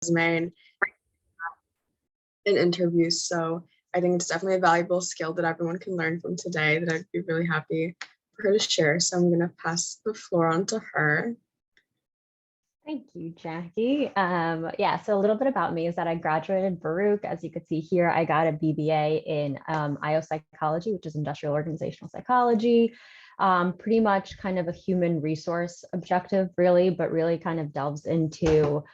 resume in interviews. So I think it's definitely a valuable skill that everyone can learn from today that I'd be really happy for her to share. So I'm going to pass the floor on to her. Thank you, Jackie. Yeah, so a little bit about me is that I graduated Baruch. As you could see here, I got a BBA in IO psychology, which is industrial organizational psychology. Pretty much kind of a human resource objective, really, but really kind of delves into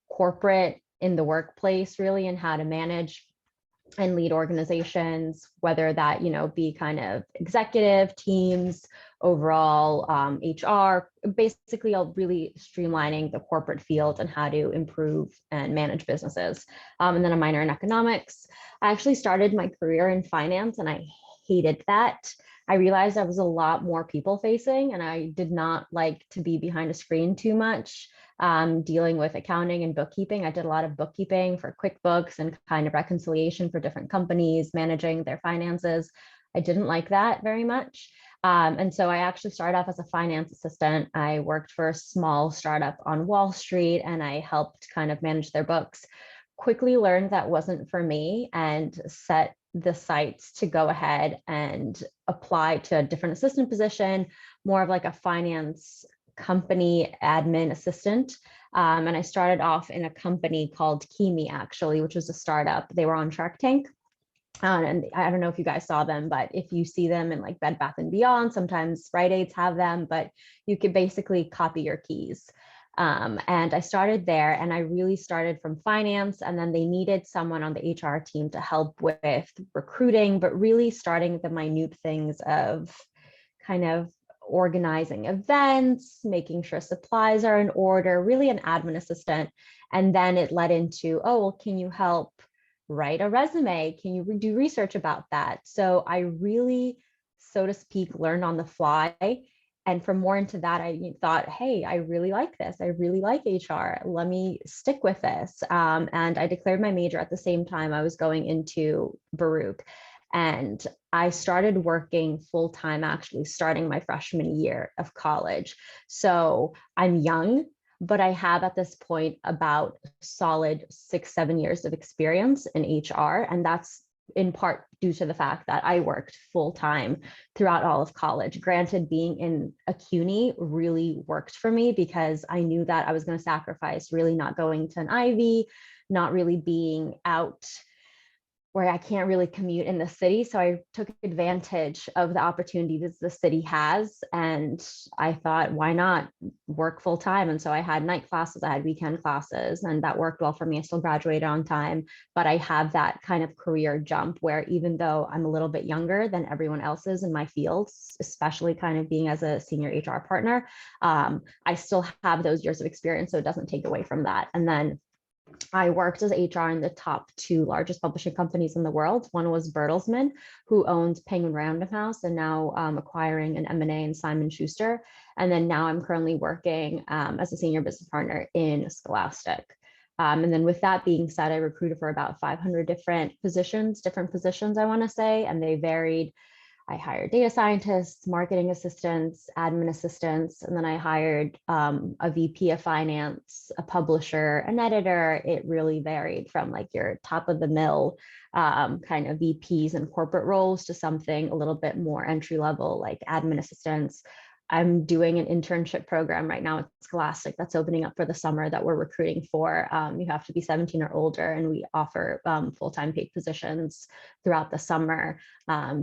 corporate in the workplace, really, and how to manage and lead organizations, whether that, be kind of executive teams, overall HR, basically really streamlining the corporate field and how to improve and manage businesses. And then a minor in economics. I actually started my career in finance and I hated that. I realized I was a lot more people facing and I did not like to be behind a screen too much. Dealing with accounting and bookkeeping. I did a lot of bookkeeping for QuickBooks and kind of reconciliation for different companies, managing their finances. I didn't like that very much. And so I actually started off as a finance assistant. I worked for a small startup on Wall Street and I helped kind of manage their books. Quickly learned that wasn't for me and set the sights to go ahead and apply to a different assistant position, more of like a finance company admin assistant. And I started off in a company called Kimi, actually, which was a startup. They were on Shark Tank. And I don't know if you guys saw them, but if you see them in like Bed Bath & Beyond, sometimes Rite Aids have them, but you could basically copy your keys. And I started there and I really started from finance, and then they needed someone on the HR team to help with recruiting, but really starting the minute things of kind of organizing events, making sure supplies are in order, really an admin assistant. And then it led into, oh, well, can you help write a resume? Can you do research about that? So I really, so to speak, learned on the fly. And from more into that, I thought, hey, I really like this. I really like HR. Let me stick with this. And I declared my major at the same time I was going into Baruch. And I started working full time, actually starting my freshman year of college. So I'm young, but I have at this point about solid 6-7 years of experience in HR. And that's in part due to the fact that I worked full time throughout all of college. Granted, being in a CUNY really worked for me because I knew that I was going to sacrifice really not going to an Ivy, not really being out where I can't really commute in the city. So I took advantage of the opportunities the city has. And I thought, why not work full time? And so I had night classes, I had weekend classes, and that worked well for me. I still graduated on time, but I have that kind of career jump where even though I'm a little bit younger than everyone else is in my field, especially kind of being as a senior HR partner, I still have those years of experience. So it doesn't take away from that. And then I worked as HR in the top 2 largest publishing companies in the world. One was Bertelsmann, who owns Penguin Random House and now acquiring an M&A in Simon Schuster. And then now I'm currently working as a senior business partner in Scholastic. And then with that being said, I recruited for about 500 different positions, I want to say, and they varied. I hired data scientists, marketing assistants, admin assistants, and then I hired a VP of finance, a publisher, an editor. It really varied from like your top of the mill kind of VPs and corporate roles to something a little bit more entry level, like admin assistants. I'm doing an internship program right now at Scholastic that's opening up for the summer that we're recruiting for. You have to be 17 or older, and we offer full-time paid positions throughout the summer.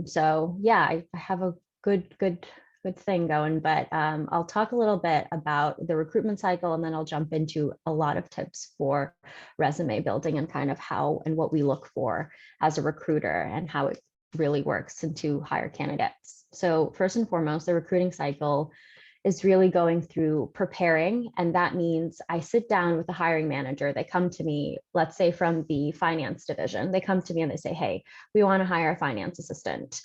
So yeah, I have a good thing going, but I'll talk a little bit about the recruitment cycle, and then I'll jump into a lot of tips for resume building and kind of how and what we look for as a recruiter and how it really works into hire candidates. So first and foremost, the recruiting cycle is really going through preparing. And that means I sit down with the hiring manager. They come to me, let's say from the finance division, they come to me and they say, hey, we want to hire a finance assistant.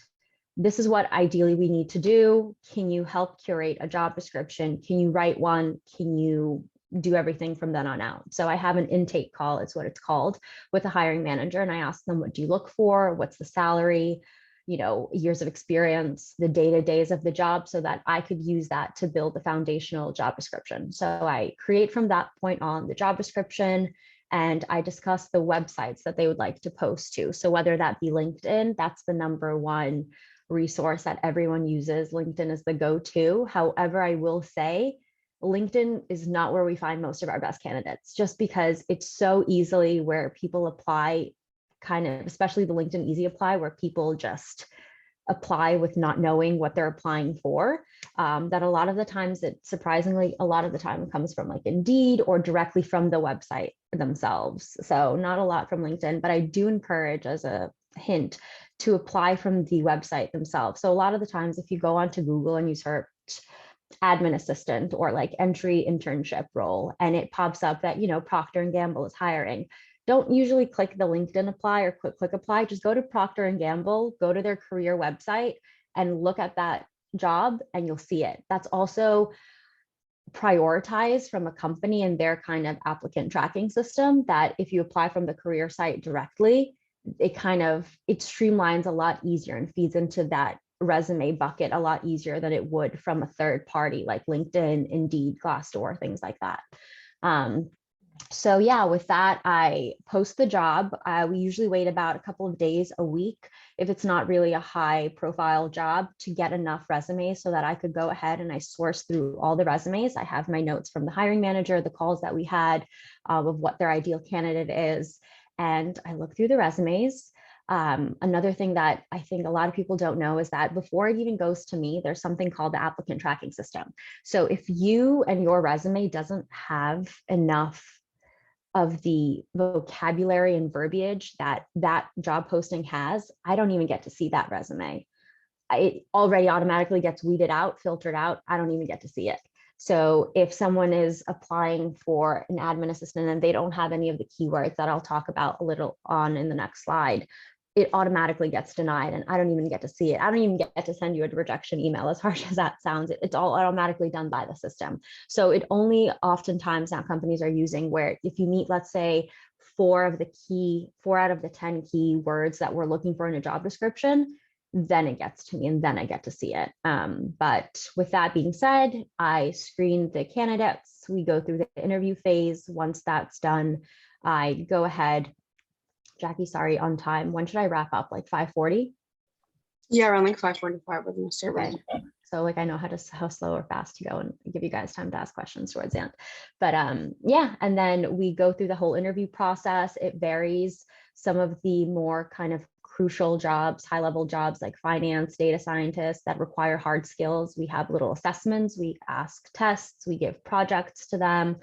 This is what ideally we need to do. Can you help curate a job description? Can you write one? Can you do everything from then on out? So I have an intake call, it's what it's called, with a hiring manager. And I ask them, what do you look for? What's the salary? years of experience, the day-to-days of the job, so that I could use that to build the foundational job description. So I create from that point on the job description, and I discuss the websites that they would like to post to. So whether that be LinkedIn, that's the number one resource that everyone uses. LinkedIn is the go-to. However, I will say LinkedIn is not where we find most of our best candidates, just because it's so easily where people apply, kind of, especially the LinkedIn Easy Apply, where people just apply with not knowing what they're applying for. That a lot of the times, surprisingly, a lot of the time it comes from like Indeed or directly from the website themselves. So not a lot from LinkedIn, but I do encourage, as a hint, to apply from the website themselves. So a lot of the times, if you go onto Google and you search admin assistant or like entry internship role, and it pops up that, Procter & Gamble is hiring, don't usually click the LinkedIn apply or click apply. Just go to Procter & Gamble, go to their career website and look at that job, and you'll see it. That's also prioritized from a company and their kind of applicant tracking system, that if you apply from the career site directly, it streamlines a lot easier and feeds into that resume bucket a lot easier than it would from a third party like LinkedIn, Indeed, Glassdoor, things like that. So yeah, with that, I post the job. We usually wait about a couple of days, a week, if it's not really a high profile job, to get enough resumes so that I could go ahead and I source through all the resumes. I have my notes from the hiring manager, the calls that we had, of what their ideal candidate is. And I look through the resumes. Another thing that I think a lot of people don't know is that before it even goes to me, there's something called the applicant tracking system. So if you and your resume doesn't have enough of the vocabulary and verbiage that job posting has, I don't even get to see that resume. It already automatically gets weeded out, filtered out. I don't even get to see it. So if someone is applying for an admin assistant and they don't have any of the keywords that I'll talk about a little on in the next slide, it automatically gets denied, and I don't even get to see it. I don't even get to send you a rejection email, as harsh as that sounds. It's all automatically done by the system. So it only oftentimes now companies are using where if you meet, let's say, 4 out of the 10 key words that we're looking for in a job description, then it gets to me and then I get to see it. But with that being said, I screen the candidates. We go through the interview phase. Once that's done, I go ahead. Jackie, sorry, on time. When should I wrap up? Like 5:40? Yeah, around like 5:45 with Mr. Okay. So like I know how slow or fast to go and give you guys time to ask questions towards the end. But yeah, and then we go through the whole interview process. It varies. Some of the more kind of crucial jobs, high level jobs like finance, data scientists that require hard skills, we have little assessments, we ask tests, we give projects to them.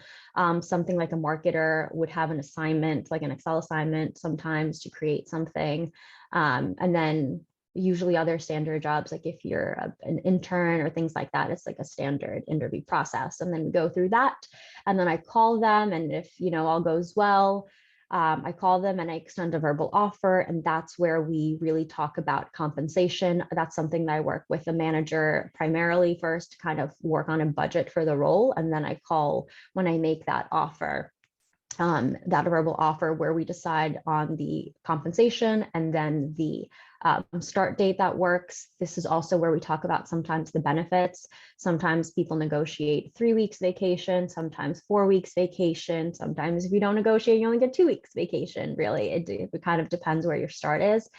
Something like a marketer would have an assignment, like an Excel assignment sometimes, to create something. And then usually other standard jobs, like if you're an intern or things like that, it's like a standard interview process. And then we go through that, and then I call them, and if all goes well, I call them and I extend a verbal offer, and that's where we really talk about compensation. That's something that I work with a manager primarily first to kind of work on a budget for the role, and then I call when I make that offer. That verbal offer where we decide on the compensation and then the start date that works. This is also where we talk about sometimes the benefits. Sometimes people negotiate 3 weeks vacation, sometimes 4 weeks vacation. Sometimes if you don't negotiate, you only get 2 weeks vacation. Really, it kind of depends where your start is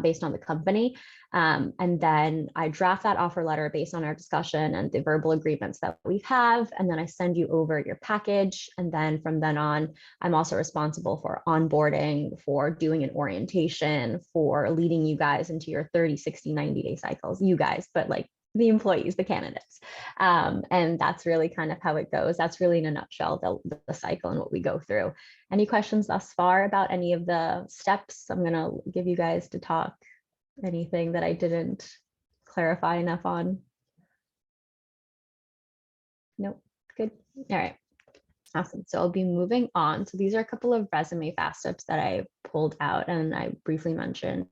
based on the company. And then I draft that offer letter based on our discussion and the verbal agreements that we have. And then I send you over your package. And then from then on, I'm also responsible for onboarding, for doing an orientation, for leading you guys into your 30, 60, 90-day cycles. You guys, but like the employees, the candidates. And that's really kind of how it goes. That's really in a nutshell, the cycle and what we go through. Any questions thus far about any of the steps? I'm going to give you guys to talk. Anything that I didn't clarify enough on? Nope. Good. All right. Awesome. So I'll be moving on. So these are a couple of resume fast tips that I pulled out and I briefly mentioned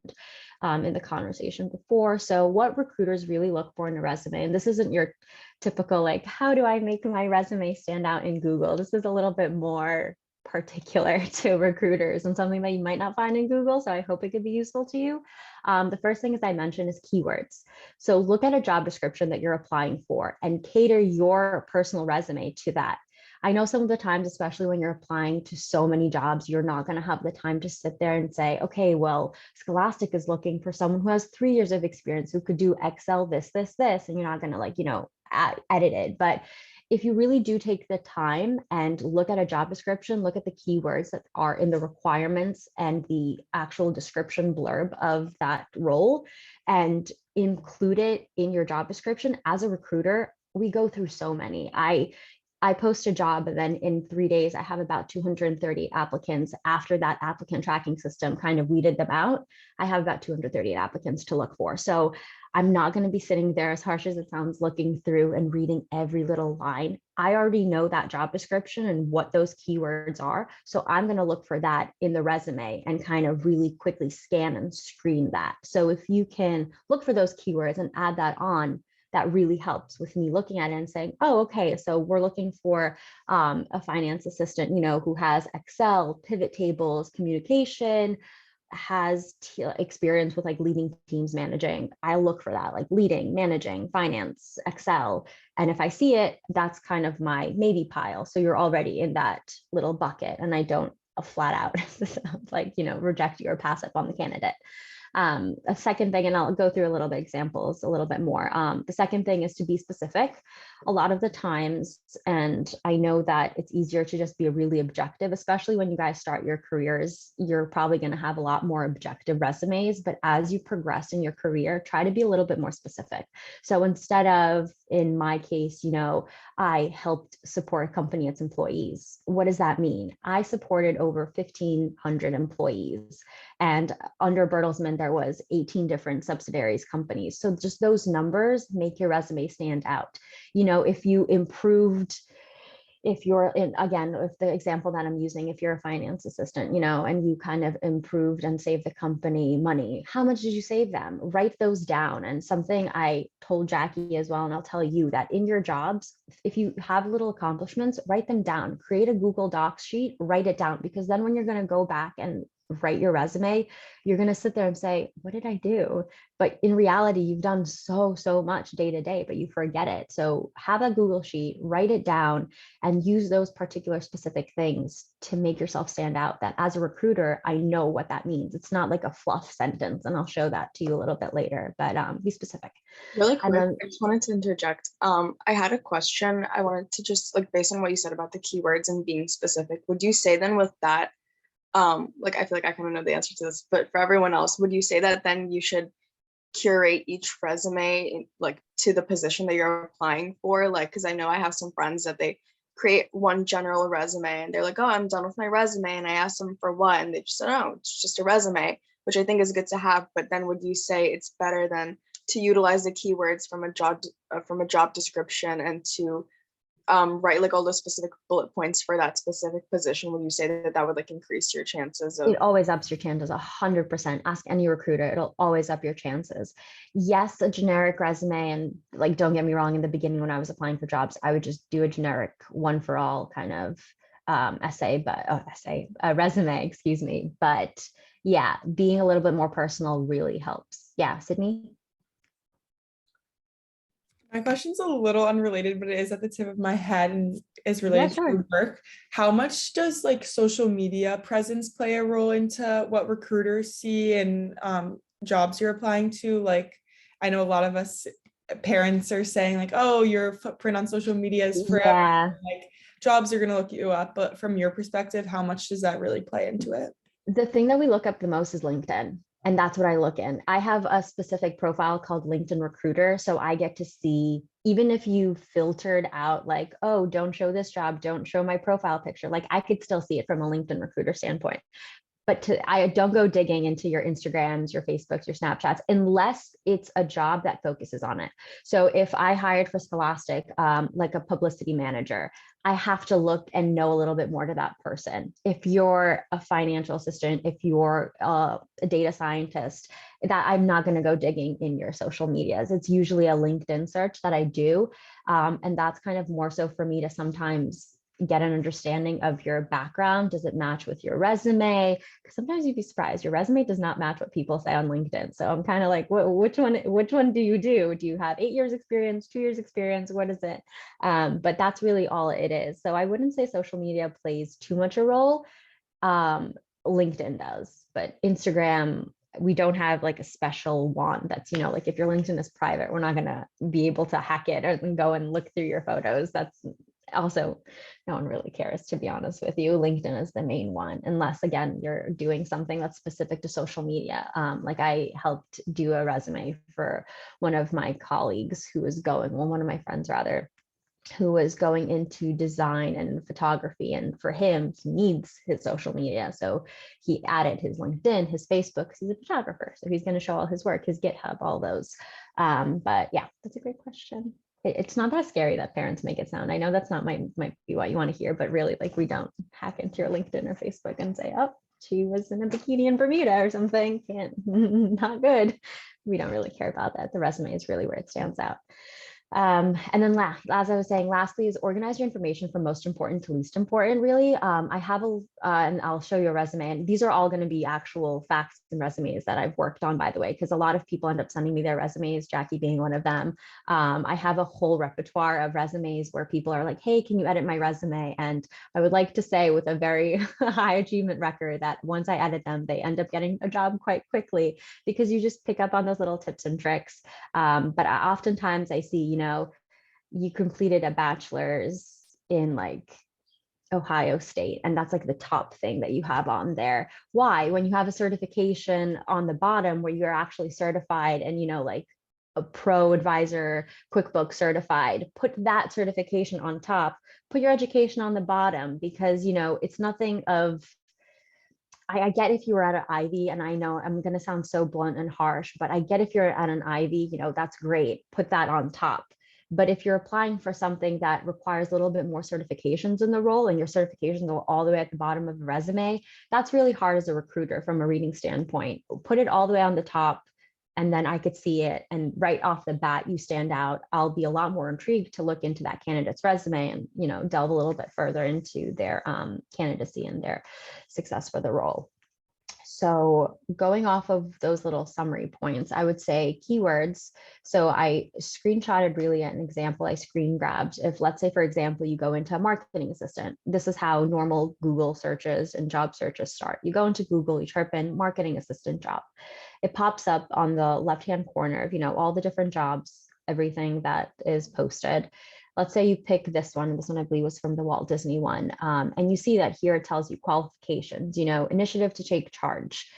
in the conversation before. So what recruiters really look for in a resume, and this isn't your typical like, how do I make my resume stand out in Google? This is a little bit more particular to recruiters and something that you might not find in Google. So I hope it could be useful to you. The first thing, as I mentioned, is keywords. So look at a job description that you're applying for and cater your personal resume to that. I know some of the times, especially when you're applying to so many jobs, you're not going to have the time to sit there and say, okay, well, Scholastic is looking for someone who has 3 years of experience who could do Excel, this, and you're not going to edit it. But if you really do take the time and look at a job description, look at the keywords that are in the requirements and the actual description blurb of that role and include it in your job description. As a recruiter, we go through so many. I post a job and then in 3 days, I have about 230 applicants. After that applicant tracking system kind of weeded them out, I have about 230 applicants to look for. So I'm not going to be sitting there, as harsh as it sounds, looking through and reading every little line. I already know that job description and what those keywords are. So I'm going to look for that in the resume and kind of really quickly scan and screen that. So if you can look for those keywords and add that on, that really helps with me looking at it and saying, oh, okay, so we're looking for a finance assistant, who has Excel, pivot tables, communication, has experience with like leading teams, managing. I look for that, like leading, managing, finance, Excel. And if I see it, that's kind of my maybe pile. So you're already in that little bucket and I don't flat out reject you or pass up on the candidate. A second thing, and I'll go through a little bit examples a little bit more. The second thing is to be specific. A lot of the times, and I know that it's easier to just be really objective, especially when you guys start your careers, you're probably going to have a lot more objective resumes, but as you progress in your career, try to be a little bit more specific. So instead of, in my case, I helped support a company, its employees. What does that mean? I supported over 1,500 employees. And under Bertelsmann, there was 18 different subsidiaries companies. So just those numbers make your resume stand out. If you improved, if you're in, again, if the example that I'm using, if you're a finance assistant, and you kind of improved and saved the company money, how much did you save them? Write those down. And something I told Jackie as well, and I'll tell you that in your jobs, if you have little accomplishments, write them down, create a Google Docs sheet, write it down, because then when you're going to go back and write your resume, you're going to sit there and say, what did I do? But in reality, you've done so much day to day, but you forget it. So have a Google sheet, write it down, and use those particular specific things to make yourself stand out, that as a recruiter, I know what that means. It's not like a fluff sentence, and I'll show that to you a little bit later, but be specific. Really quick, I just wanted to interject. I had a question. I wanted to just, based on what you said about the keywords and being specific, would you say then with that, I feel like I kind of know the answer to this, but for everyone else, would you say that then you should curate each resume to the position that you're applying for? Because I know I have some friends that they create one general resume and they're like, oh, I'm done with my resume. And I asked them for what, and they just said, oh, it's just a resume, which I think is good to have. But then would you say it's better than to utilize the keywords from a job description and to write all those specific bullet points for that specific position? Would you say that would increase your chances of? It always ups your chances 100%. Ask any recruiter, it'll always up your chances. Yes, a generic resume, and don't get me wrong, in the beginning when I was applying for jobs, I would just do a generic one for all kind of resume, excuse me. But yeah, being a little bit more personal really helps. Yeah, Sydney? My question's a little unrelated, but it is at the tip of my head and is related to your work. How much does social media presence play a role into what recruiters see and jobs you're applying to? I know a lot of us parents are saying oh, your footprint on social media is forever. Yeah. Jobs are going to look you up, but from your perspective, how much does that really play into it? The thing that we look up the most is LinkedIn. And that's what I look in. I have a specific profile called LinkedIn Recruiter. So I get to see, even if you filtered out oh, don't show this job, don't show my profile picture, I could still see it from a LinkedIn Recruiter standpoint. But I don't go digging into your Instagrams, your Facebooks, your Snapchats, unless it's a job that focuses on it. So if I hired for Scholastic, a publicity manager, I have to look and know a little bit more to that person. If you're a financial assistant, if you're a data scientist, that I'm not going to go digging in your social medias. It's usually a LinkedIn search that I do. And that's kind of more so for me to sometimes get an understanding of your background. Does it match with your resume? Because sometimes you'd be surprised, your resume does not match what people say on LinkedIn. So I'm kind of like, which one do you do? Do you have 8 years experience, 2 years experience? What is it? But that's really all it is. So I wouldn't say social media plays too much a role. LinkedIn does, but Instagram, we don't have like a special wand that's, like if your LinkedIn is private, we're not going to be able to hack it or go and look through your photos. That's also, no one really cares, to be honest with you. LinkedIn is the main one, unless again, you're doing something that's specific to social media. Like I helped do a resume for one of my colleagues who was one of my friends rather, who was going into design and photography. And for him, he needs his social media. So he added his LinkedIn, his Facebook, because he's a photographer. So he's going to show all his work, his GitHub, all those. But yeah, that's a great question. It's not that scary that parents make it sound. I know that's not might be what you want to hear, but really, like, we don't hack into your LinkedIn or Facebook and say, oh, she was in a bikini in Bermuda or something. Not good. We don't really care about that. The resume is really where it stands out. And then as I was saying, lastly is organize your information from most important to least important, really. I have and I'll show you a resume, and these are all going to be actual facts and resumes that I've worked on, by the way, because a lot of people end up sending me their resumes, Jackie being one of them. I have a whole repertoire of resumes where people are like, hey, can you edit my resume? And I would like to say with a very high achievement record that once I edit them, they end up getting a job quite quickly, because you just pick up on those little tips and tricks. But oftentimes I see, you completed a bachelor's in like Ohio State, and that's like the top thing that you have on there. Why? When you have a certification on the bottom where you're actually certified and, like a pro advisor, QuickBooks certified, put that certification on top, put your education on the bottom, because, it's nothing of, I get if you were at an Ivy, and I know I'm going to sound so blunt and harsh, but I get if you're at an Ivy, that's great. Put that on top. But if you're applying for something that requires a little bit more certifications in the role, and your certifications go all the way at the bottom of the resume, that's really hard as a recruiter from a reading standpoint. Put it all the way on the top, and then I could see it. And right off the bat, you stand out. I'll be a lot more intrigued to look into that candidate's resume and, delve a little bit further into their candidacy and their success for the role. So going off of those little summary points, I would say keywords. So I screenshotted really an example I screen grabbed. If, let's say, for example, you go into a marketing assistant, this is how normal Google searches and job searches start. You go into Google, you type in marketing assistant job. It pops up on the left-hand corner of, all the different jobs, everything that is posted. Let's say you pick this one. This one, I believe, was from the Walt Disney one. And you see that here it tells you qualifications, initiative to take charge,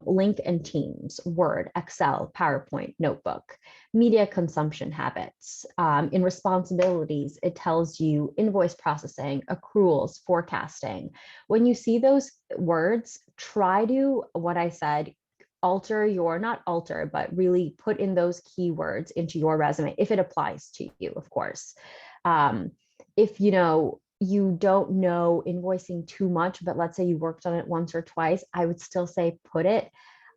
link and Teams, Word, Excel, PowerPoint, Notebook, media consumption habits. In responsibilities, it tells you invoice processing, accruals, forecasting. When you see those words, try to, what I said, not alter, but really put in those keywords into your resume if it applies to you, of course. If you don't know invoicing too much, but let's say you worked on it once or twice, I would still say put it.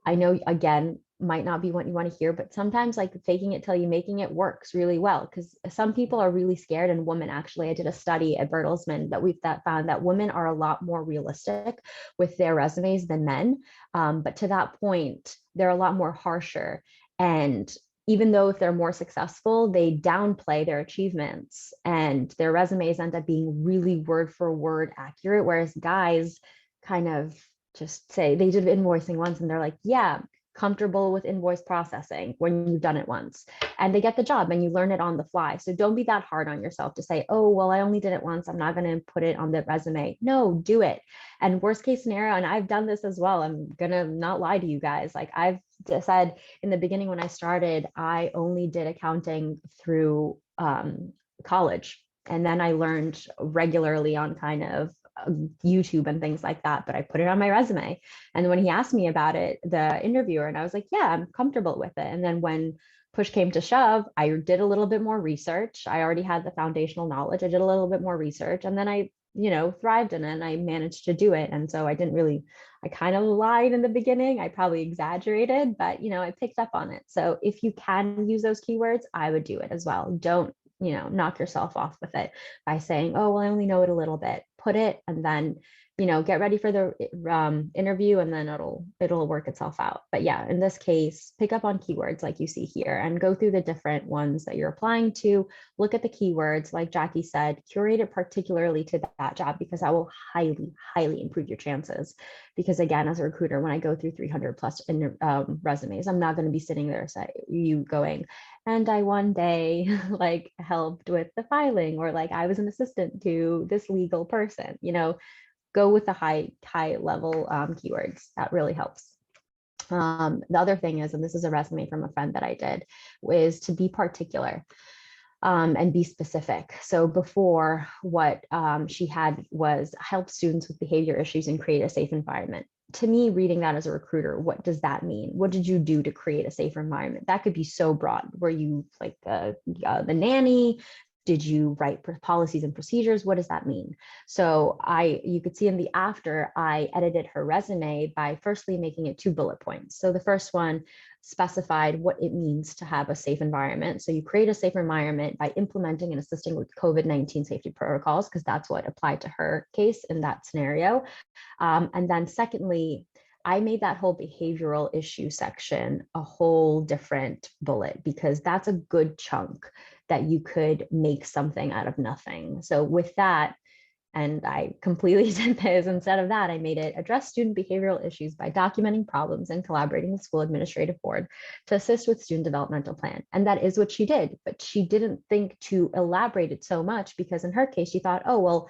I know, again, might not be what you want to hear, but sometimes like faking it till you making it works really well, because some people are really scared. And women, actually, I did a study at Bertelsmann that found that women are a lot more realistic with their resumes than men. But to that point, they're a lot more harsher. And even though if they're more successful, they downplay their achievements, and their resumes end up being really word for word accurate. Whereas guys kind of just say they did invoicing once and they're like, yeah, comfortable with invoice processing when you've done it once, and they get the job and you learn it on the fly. So don't be that hard on yourself to say, oh, well, I only did it once, I'm not going to put it on the resume. No, do it. And worst case scenario, and I've done this as well, I'm gonna not lie to you guys, like I've said in the beginning when I started, I only did accounting through college, and then I learned regularly on kind of YouTube and things like that, but I put it on my resume. And when he asked me about it, the interviewer, and I was like, yeah, I'm comfortable with it. And then when push came to shove, I did a little bit more research. I already had the foundational knowledge. I did a little bit more research, and then I, thrived in it, and I managed to do it. And so I kind of lied in the beginning. I probably exaggerated, but I picked up on it. So if you can use those keywords, I would do it as well. Don't knock yourself off with it by saying, oh, well, I only know it a little bit. Put it, and then get ready for the interview, and then it'll work itself out. But yeah, in this case, pick up on keywords like you see here and go through the different ones that you're applying to. Look at the keywords, like Jackie said, curate it particularly to that job, because that will highly, highly improve your chances. Because again, as a recruiter, when I go through 300 plus resumes, I'm not going to be sitting there going, and I one day like helped with the filing, or like I was an assistant to this legal person. Go with the high level keywords. That really helps. The other thing is, and this is a resume from a friend that I did, is to be particular and be specific. So before, what she had was help students with behavior issues and create a safe environment. To me, reading that as a recruiter, what does that mean? What did you do to create a safer environment? That could be so broad. Were you like the nanny? Did you write policies and procedures? What does that mean? So you could see in the after, I edited her resume by firstly making it 2 bullet points. So the first one specified what it means to have a safe environment. So you create a safe environment by implementing and assisting with COVID-19 safety protocols, because that's what applied to her case in that scenario. And then secondly, I made that whole behavioral issue section a whole different bullet, because that's a good chunk that you could make something out of nothing. So with that, and I completely did this, instead of that, I made it address student behavioral issues by documenting problems and collaborating with school administrative board to assist with student developmental plan. And that is what she did, but she didn't think to elaborate it so much, because in her case, she thought, oh, well,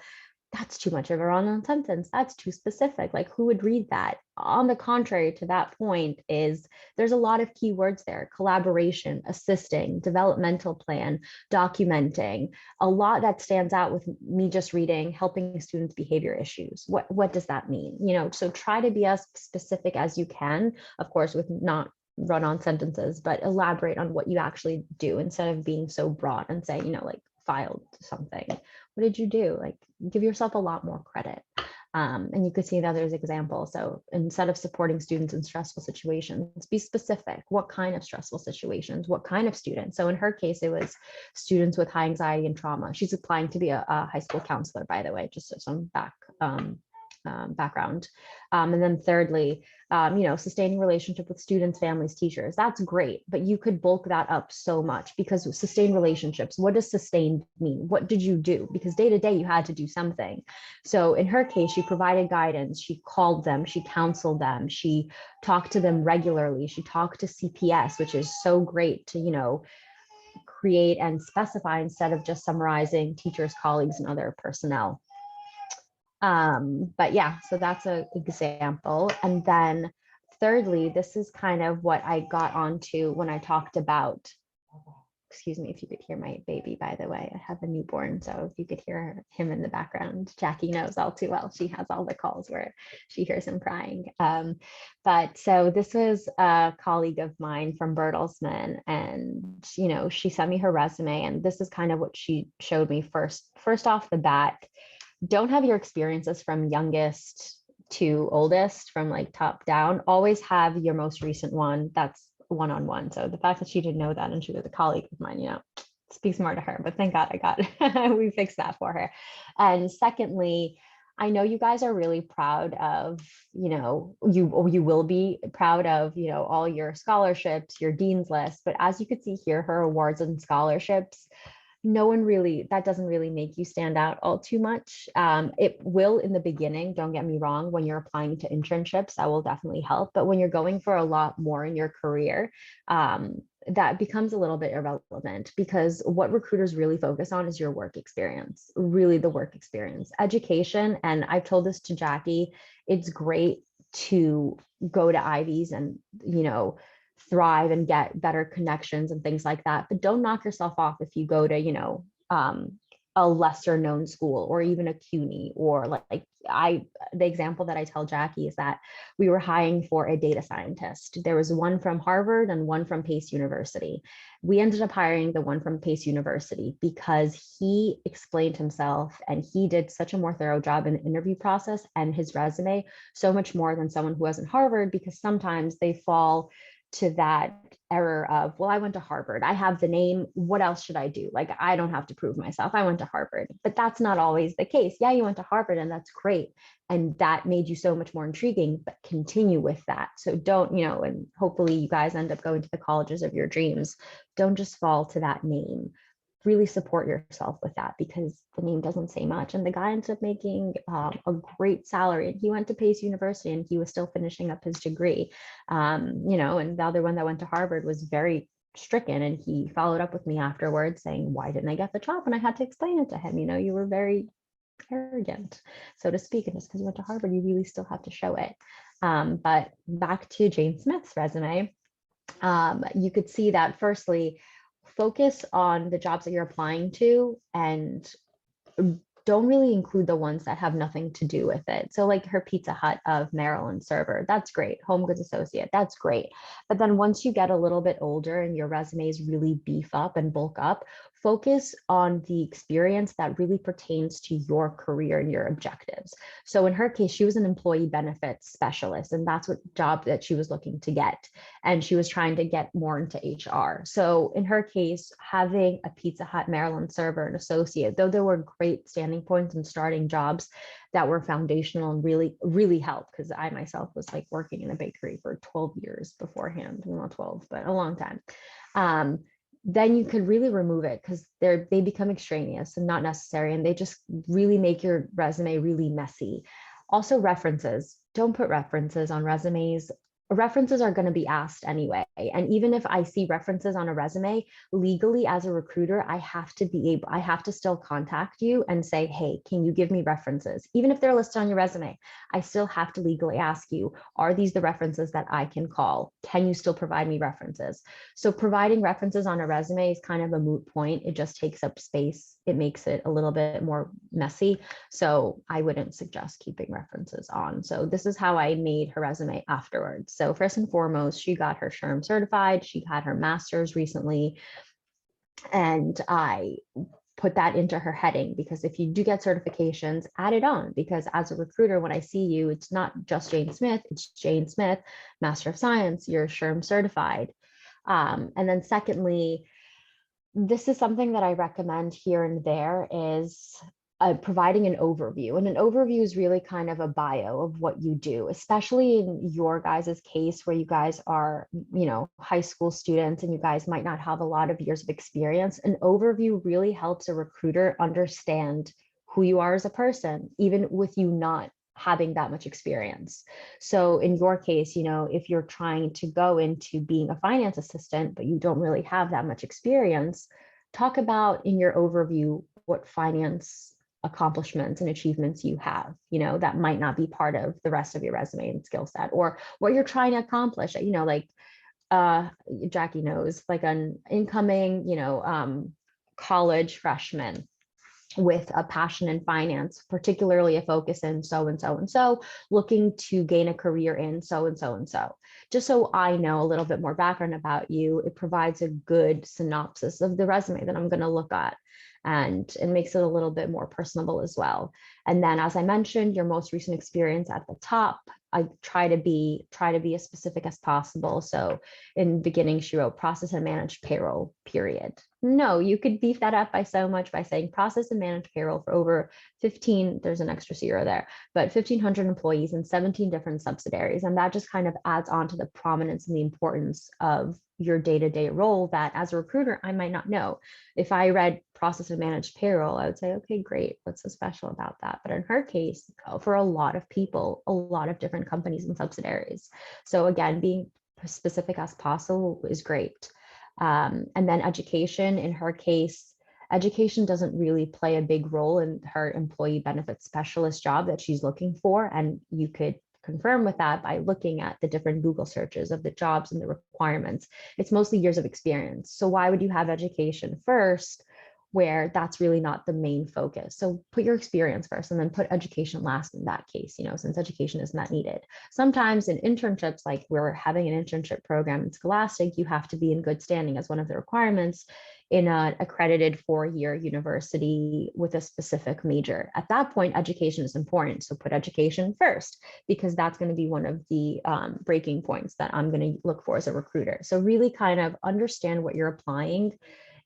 that's too much of a run-on sentence. That's too specific. Like, who would read that? On the contrary to that point is there's a lot of keywords there: collaboration, assisting, developmental plan, documenting, a lot that stands out with me just reading, helping students' behavior issues. What does that mean? So try to be as specific as you can, of course, with not run-on sentences, but elaborate on what you actually do instead of being so broad and say, like, filed something. What did you do? Like, give yourself a lot more credit. And you could see that there's examples. So instead of supporting students in stressful situations, be specific. What kind of stressful situations? What kind of students? So in her case, it was students with high anxiety and trauma. She's applying to be a high school counselor, by the way, just so some background. And then thirdly, sustaining relationship with students, families, teachers. That's great, but you could bulk that up so much, because sustained relationships, what does sustained mean? What did you do? Because day to day you had to do something. So in her case, she provided guidance, she called them, she counseled them, she talked to them regularly, she talked to CPS, which is so great to, create and specify instead of just summarizing teachers, colleagues, and other personnel. But yeah, so that's an example. And then thirdly, this is kind of what I got onto when I talked about, excuse me if you could hear my baby, by the way, I have a newborn. So if you could hear him in the background, Jackie knows all too well. She has all the calls where she hears him crying. But so this was a colleague of mine from Bertelsmann, and, she sent me her resume, and this is kind of what she showed me first off the bat. Don't have your experiences from youngest to oldest, from like top down. Always have your most recent one that's one-on-one. So the fact that she didn't know that, and she was a colleague of mine, speaks more to her, but thank God we fixed that for her. And secondly, I know you guys are really proud of, you will be proud of, all your scholarships, your dean's list, but as you could see here, her awards and scholarships, that doesn't really make you stand out all too much. It will in the beginning, don't get me wrong, when you're applying to internships, that will definitely help. But when you're going for a lot more in your career, that becomes a little bit irrelevant, because what recruiters really focus on is your work experience, really the work experience, education. And I've told this to Jackie, it's great to go to Ivies and, thrive and get better connections and things like that. But don't knock yourself off if you go to, a lesser known school, or even a CUNY, or the example that I tell Jackie is that we were hiring for a data scientist. There was one from Harvard and one from Pace University. We ended up hiring the one from Pace University because he explained himself, and he did such a more thorough job in the interview process and his resume, so much more than someone who wasn't Harvard, because sometimes they fall to that error of, well, I went to Harvard, I have the name, what else should I do? Like, I don't have to prove myself, I went to Harvard. But that's not always the case. Yeah, you went to Harvard and that's great, and that made you so much more intriguing, but continue with that. So don't, and hopefully you guys end up going to the colleges of your dreams. Don't just fall to that name. Really support yourself with that, because the name doesn't say much. And the guy ends up making a great salary, and he went to Pace University and he was still finishing up his degree. And the other one that went to Harvard was very stricken, and he followed up with me afterwards saying, why didn't I get the job? And I had to explain it to him, you were very arrogant, so to speak, and just because you went to Harvard, you really still have to show it. But back to Jane Smith's resume, you could see that firstly, focus on the jobs that you're applying to and don't really include the ones that have nothing to do with it. So like her Pizza Hut of Maryland server, that's great. Home goods associate, that's great. But then once you get a little bit older and your resumes really beef up and bulk up, focus on the experience that really pertains to your career and your objectives. So in her case, she was an employee benefits specialist, and that's what job that she was looking to get. And she was trying to get more into HR. So in her case, having a Pizza Hut Maryland server and associate, though there were great standing points and starting jobs that were foundational and really, really helped, because I myself was like working in a bakery for 12 years beforehand, well, not 12, but a long time. Then you could really remove it, because they become extraneous and not necessary, and they just really make your resume really messy. Also, references. Don't put references on resumes. References are going to be asked anyway. And even if I see references on a resume, legally as a recruiter, I have to still contact you and say, hey, can you give me references? Even if they're listed on your resume, I still have to legally ask you, are these the references that I can call? Can you still provide me references? So providing references on a resume is kind of a moot point. It just takes up space. It makes it a little bit more messy. So I wouldn't suggest keeping references on. So this is how I made her resume afterwards. So first and foremost, she got her SHRM certified. She had her master's recently. And I put that into her heading, because if you do get certifications, add it on, because as a recruiter, when I see you, it's not just Jane Smith, it's Jane Smith, Master of Science, you're SHRM certified. And then secondly, this is something that I recommend here and there, is providing an overview. And an overview is really kind of a bio of what you do, especially in your guys' case where you guys are, high school students and you guys might not have a lot of years of experience. An overview really helps a recruiter understand who you are as a person, even with you not having that much experience. So in your case, if you're trying to go into being a finance assistant, but you don't really have that much experience, talk about in your overview what finance accomplishments and achievements you have, that might not be part of the rest of your resume and skill set, or what you're trying to accomplish, like Jackie knows, like an incoming, college freshman with a passion in finance, particularly a focus in so and so and so, looking to gain a career in so and so and so. Just so I know a little bit more background about you, it provides a good synopsis of the resume that I'm going to look at, and it makes it a little bit more personable as well. And then, as I mentioned, your most recent experience at the top, I try to be as specific as possible. So in the beginning, she wrote process and managed payroll, period. No, you could beef that up by so much by saying process and managed payroll for over 15, there's an extra zero there, but 1,500 employees and 17 different subsidiaries. And that just kind of adds on to the prominence and the importance of your day-to-day role that as a recruiter, I might not know. If I read process and managed payroll, I would say, okay, great. What's so special about that? But in her case, for a lot of people, a lot of different companies and subsidiaries. So again, being specific as possible is great. And then education, in her case, education doesn't really play a big role in her employee benefits specialist job that she's looking for. And you could confirm with that by looking at the different Google searches of the jobs and the requirements. It's mostly years of experience. So why would you have education first where that's really not the main focus. So put your experience first and then put education last in that case, since education is not needed. Sometimes in internships, like we're having an internship program in Scholastic, you have to be in good standing as one of the requirements in an accredited 4-year university with a specific major. At that point, education is important. So put education first, because that's going to be one of the breaking points that I'm going to look for as a recruiter. So really kind of understand what you're applying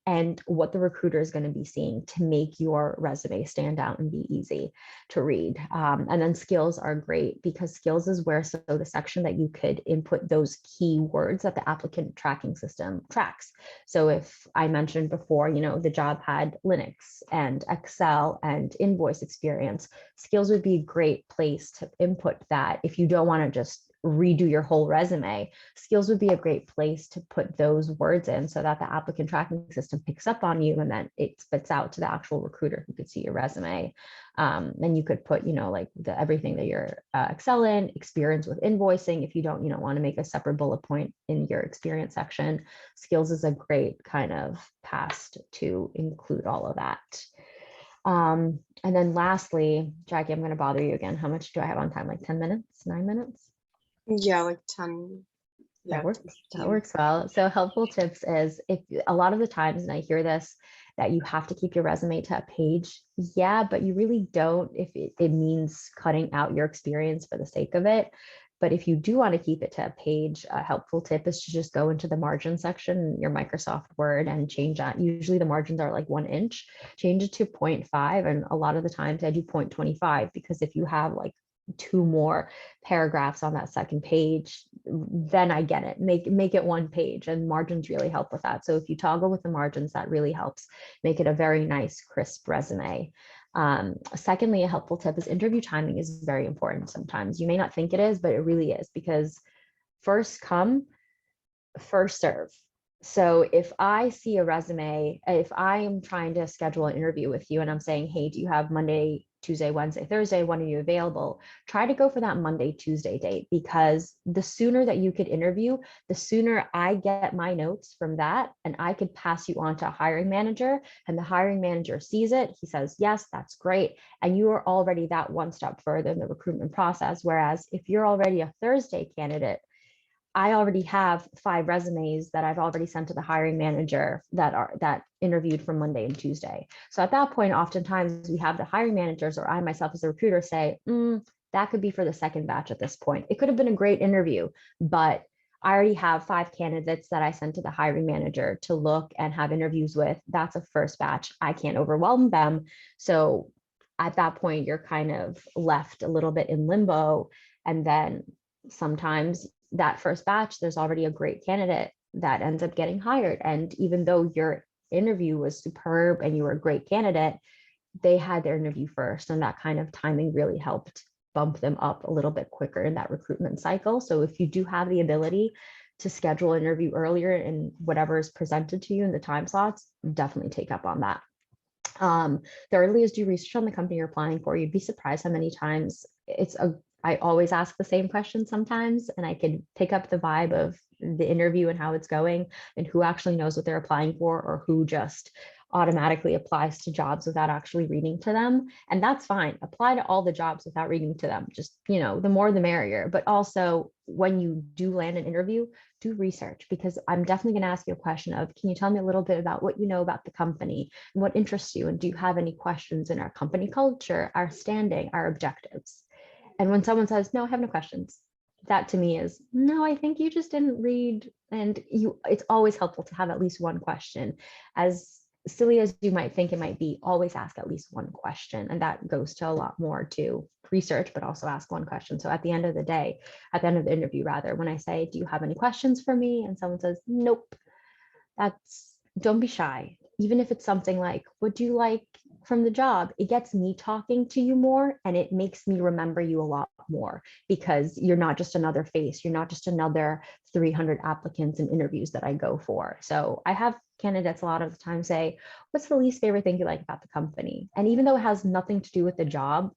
and what the recruiter is going to be seeing to make your resume stand out and be easy to read. And then skills are great, because skills is where, so the section that you could input those key words that the applicant tracking system tracks. So if I mentioned before, the job had Linux and Excel and invoice experience, skills would be a great place to input that. If you don't want to just redo your whole resume, skills would be a great place to put those words in so that the applicant tracking system picks up on you, and then it spits out to the actual recruiter who could see your resume. Then you could put, like everything that you're excel in, experience with invoicing. If you don't, want to make a separate bullet point in your experience section, skills is a great kind of pass to include all of that. And then lastly, Jackie, I'm going to bother you again. How much do I have on time? Like 10 minutes, 9 minutes? Yeah, like 10. Yeah, that works well. So helpful tips is, if a lot of the times, and I hear this, that you have to keep your resume to a page. Yeah, but you really don't if it means cutting out your experience for the sake of it. But if you do want to keep it to a page, a helpful tip is to just go into the margin section in your Microsoft Word and change that. Usually the margins are like 1 inch, change it to 0.5. And a lot of the times I do 0.25, because if you have like 2 more paragraphs on that second page, then I get it. Make it 1 page, and margins really help with that. So if you toggle with the margins, that really helps make it a very nice, crisp resume. Secondly, a helpful tip is interview timing is very important. Sometimes you may not think it is, but it really is, because first come, first serve. So if I see a resume, if I am trying to schedule an interview with you and I'm saying, hey, do you have Monday, Tuesday, Wednesday, Thursday, when are you available? Try to go for that Monday, Tuesday date, because the sooner that you could interview, the sooner I get my notes from that, and I could pass you on to a hiring manager, and the hiring manager sees it. He says, yes, that's great. And you are already that one step further in the recruitment process. Whereas if you're already a Thursday candidate, I already have 5 resumes that I've already sent to the hiring manager that interviewed for Monday and Tuesday. So at that point, oftentimes we have the hiring managers, or I myself as a recruiter, say, that could be for the second batch at this point. It could have been a great interview, but I already have 5 candidates that I sent to the hiring manager to look and have interviews with. That's a first batch. I can't overwhelm them. So at that point, you're kind of left a little bit in limbo. And then sometimes that first batch, there's already a great candidate that ends up getting hired. And even though your interview was superb and you were a great candidate, they had their interview first. And that kind of timing really helped bump them up a little bit quicker in that recruitment cycle. So if you do have the ability to schedule an interview earlier in whatever is presented to you in the time slots, definitely take up on that. Thirdly is do research on the company you're applying for. You'd be surprised how many times I always ask the same question sometimes, and I can pick up the vibe of the interview and how it's going and who actually knows what they're applying for, or who just automatically applies to jobs without actually reading to them. And that's fine. Apply to all the jobs without reading to them. Just, the more the merrier. But also when you do land an interview, do research, because I'm definitely going to ask you a question of, can you tell me a little bit about what you know about the company and what interests you? And do you have any questions in our company culture, our standing, our objectives? And when someone says, no, I have no questions, that to me is, no, I think you just didn't read. And it's always helpful to have at least one question. As silly as you might think it might be, always ask at least one question. And that goes to a lot more to research, but also ask one question. So at the end of the day, at the end of the interview, rather, when I say, do you have any questions for me? And someone says, nope, don't be shy. Even if it's something like, what do you like from the job? It gets me talking to you more, and it makes me remember you a lot more, because you're not just another face. You're not just another 300 applicants and interviews that I go for. So I have candidates a lot of the time say, what's the least favorite thing you like about the company? And even though it has nothing to do with the job,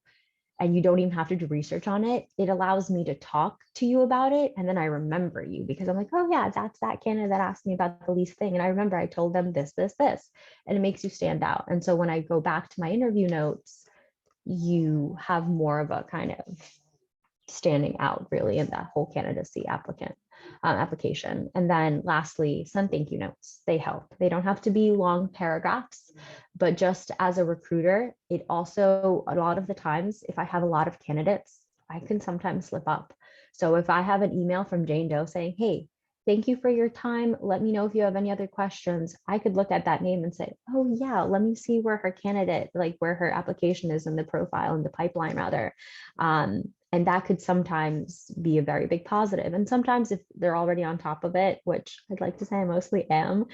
and you don't even have to do research on it, it allows me to talk to you about it. And then I remember you because I'm like, oh yeah, that's that candidate that asked me about the lease thing. And I remember I told them this, and it makes you stand out. And so when I go back to my interview notes, you have more of a kind of standing out really in that whole candidacy application. And then lastly, some thank you notes. They help. They don't have to be long paragraphs, but just as a recruiter, it also, a lot of the times, if I have a lot of candidates, I can sometimes slip up. So if I have an email from Jane Doe saying, hey, thank you for your time, let me know if you have any other questions, I could look at that name and say, oh yeah, let me see where her candidate, like where her application is in the profile, in the pipeline rather. And that could sometimes be a very big positive. And sometimes if they're already on top of it, which I'd like to say I mostly am,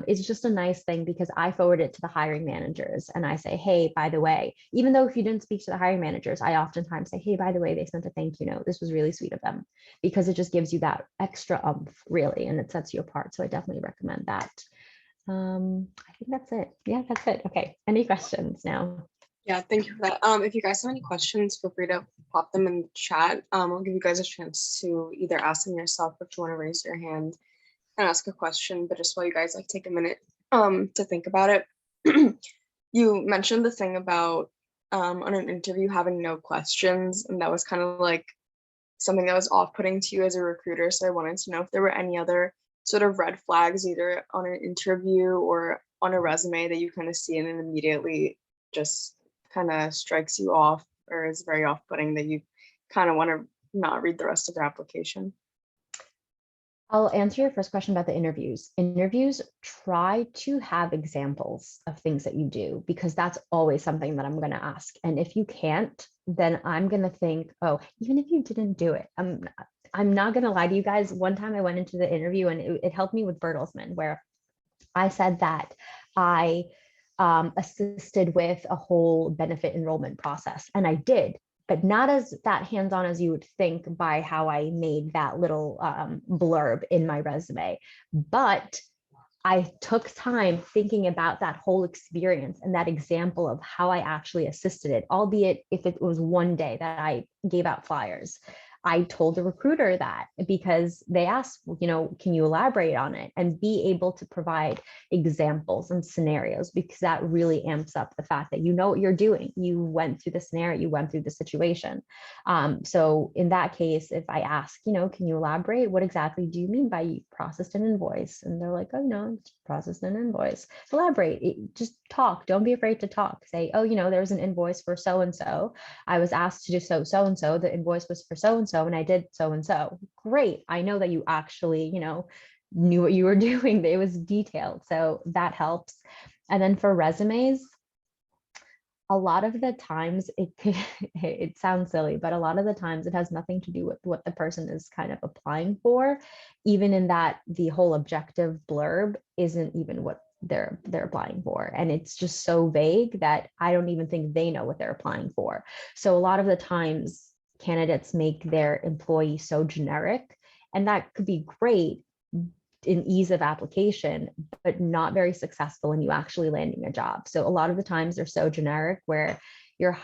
it's just a nice thing because I forward it to the hiring managers and I say, hey, by the way, even though if you didn't speak to the hiring managers, I oftentimes say, hey, by the way, they sent a thank you note. This was really sweet of them, because it just gives you that extra umph really, and it sets you apart. So I definitely recommend that. I think that's it. Yeah, that's it. Okay. Any questions now? Yeah, thank you for that. If you guys have any questions, feel free to pop them in the chat. I'll give you guys a chance to either ask them yourself if you want to raise your hand and ask a question, but just while you guys like take a minute to think about it. You mentioned the thing about on an interview having no questions, and that was kind of like something that was off-putting to you as a recruiter. So I wanted to know if there were any other sort of red flags either on an interview or on a resume that you kind of see and then immediately just kind of strikes you off or is very off-putting that you kind of want to not read the rest of your application. I'll answer your first question about the interviews. Interviews, try to have examples of things that you do, because that's always something that I'm going to ask. And if you can't, then I'm going to think, oh, even if you didn't do it, I'm not going to lie to you guys. One time I went into the interview and it helped me with Bertelsmann, where I said that I assisted with a whole benefit enrollment process. And I did, but not as that hands-on as you would think by how I made that little blurb in my resume. But I took time thinking about that whole experience and that example of how I actually assisted it, albeit if it was one day that I gave out flyers. I told the recruiter that because they asked, can you elaborate on it, and be able to provide examples and scenarios, because that really amps up the fact that you know what you're doing. You went through the scenario, you went through the situation. So in that case, if I ask, can you elaborate? What exactly do you mean by you processed an invoice? And they're like, oh no, it's processed an invoice. Elaborate, just talk. Don't be afraid to talk. Say, oh, there's an invoice for so-and-so. I was asked to do so-and-so. The invoice was for so-and-so. And I did so-and-so. Great. I know that you actually, knew what you were doing. It was detailed. So that helps. And then for resumes, a lot of the times it sounds silly, but a lot of the times it has nothing to do with what the person is kind of applying for, even in that the whole objective blurb isn't even what they're applying for. And it's just so vague that I don't even think they know what they're applying for. So a lot of the times candidates make their employee so generic, and that could be great in ease of application, but not very successful in you actually landing a job. So a lot of the times they're so generic where you're,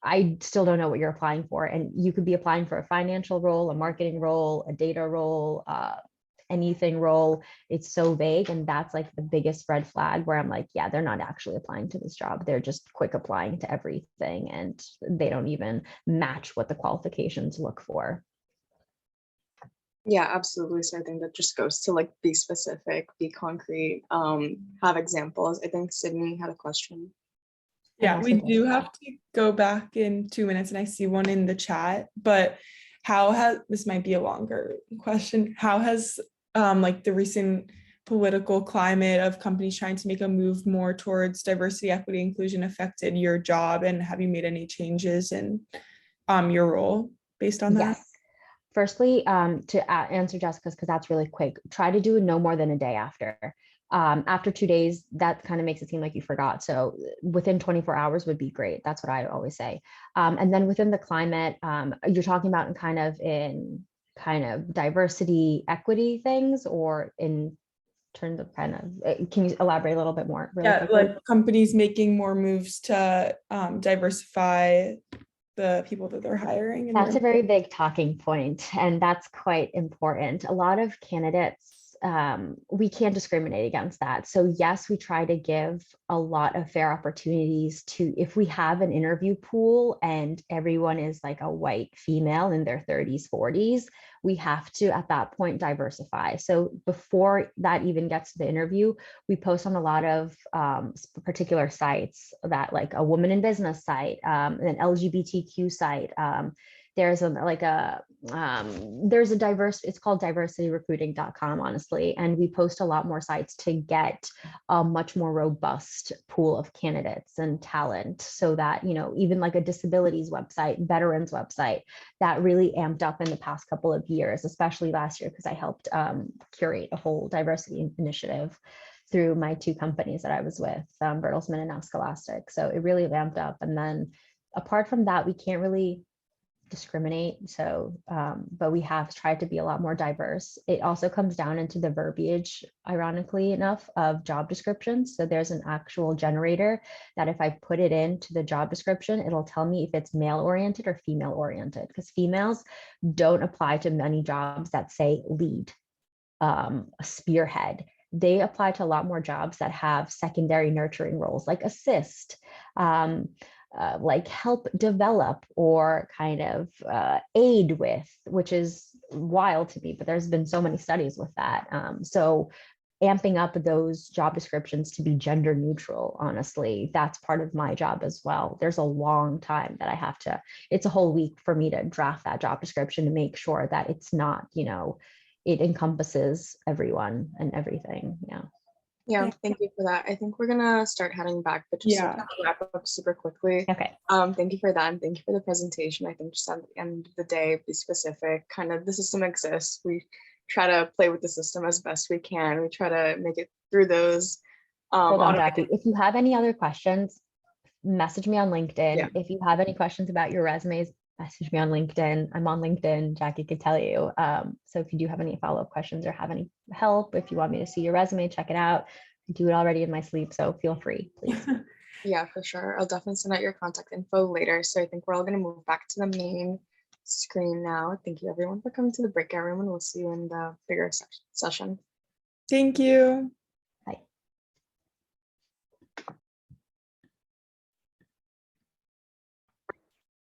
I still don't know what you're applying for. And you could be applying for a financial role, a marketing role, a data role, anything role. It's so vague. And that's like the biggest red flag where I'm like, yeah, they're not actually applying to this job. They're just quick applying to everything, and they don't even match what the qualifications look for. Yeah, absolutely. So I think that just goes to like be specific, be concrete, have examples. I think Sydney had a question. Yeah, we do have to go back in 2 minutes, and I see one in the chat, but this might be a longer question. How has like the recent political climate of companies trying to make a move more towards diversity, equity, inclusion affected your job? And have you made any changes in your role based on that? Yes. Firstly, to answer Jessica's, because that's really quick, try to do no more than a day after. After 2 days, that kind of makes it seem like you forgot. So within 24 hours would be great. That's what I always say. And then within the climate, you're talking about in diversity, equity things, or in terms of can you elaborate a little bit more? Really quickly? Like companies making more moves to diversify the people that they're hiring. And That's a very big talking point, and that's quite important. A lot of candidates, we can't discriminate against that. So yes, we try to give a lot of fair opportunities to, if we have an interview pool and everyone is like a white female in their 30s, 40s, we have to at that point diversify. So before that even gets to the interview, we post on a lot of particular sites, that like a woman in business site, an LGBTQ site. There's there's a diverse, it's called diversityrecruiting.com, honestly. And we post a lot more sites to get a much more robust pool of candidates and talent, so that, you know, even like a disabilities website, veterans website, that really amped up in the past couple of years, especially last year, because I helped curate a whole diversity initiative through my two companies that I was with, Bertelsmann and now Scholastic. So it really ramped up. And then apart from that, we can't really discriminate. So, but we have tried to be a lot more diverse. It also comes down into the verbiage, ironically enough, of job descriptions. So there's an actual generator that if I put it into the job description, it'll tell me if it's male oriented or female oriented, because females don't apply to many jobs that say lead, a spearhead. They apply to a lot more jobs that have secondary nurturing roles, like assist, like help develop, or kind of aid with, which is wild to me, but there's been so many studies with that. So amping up those job descriptions to be gender neutral, honestly, that's part of my job as well. There's a long time that I have to, it's a whole week for me to draft that job description to make sure that it's not, you know, it encompasses everyone and everything. Yeah, thank you for that. I think we're gonna start heading back, but just to wrap up super quickly. Okay. Thank you for that, and thank you for the presentation. I think just at the end of the day, be specific. Kind of the system exists. We try to play with the system as best we can. We try to make it through those. Hold on, Jackie. If you have any other questions, message me on LinkedIn. Yeah. If you have any questions about your resumes, message me on LinkedIn. I'm on LinkedIn. Jackie could tell you. So if you do have any follow-up questions or have any help, if you want me to see your resume, check it out. I do it already in my sleep, so feel free, please. Yeah, for sure. I'll definitely send out your contact info later. So I think we're all going to move back to the main screen now. Thank you everyone for coming to the breakout room, and we'll see you in the bigger session. Thank you.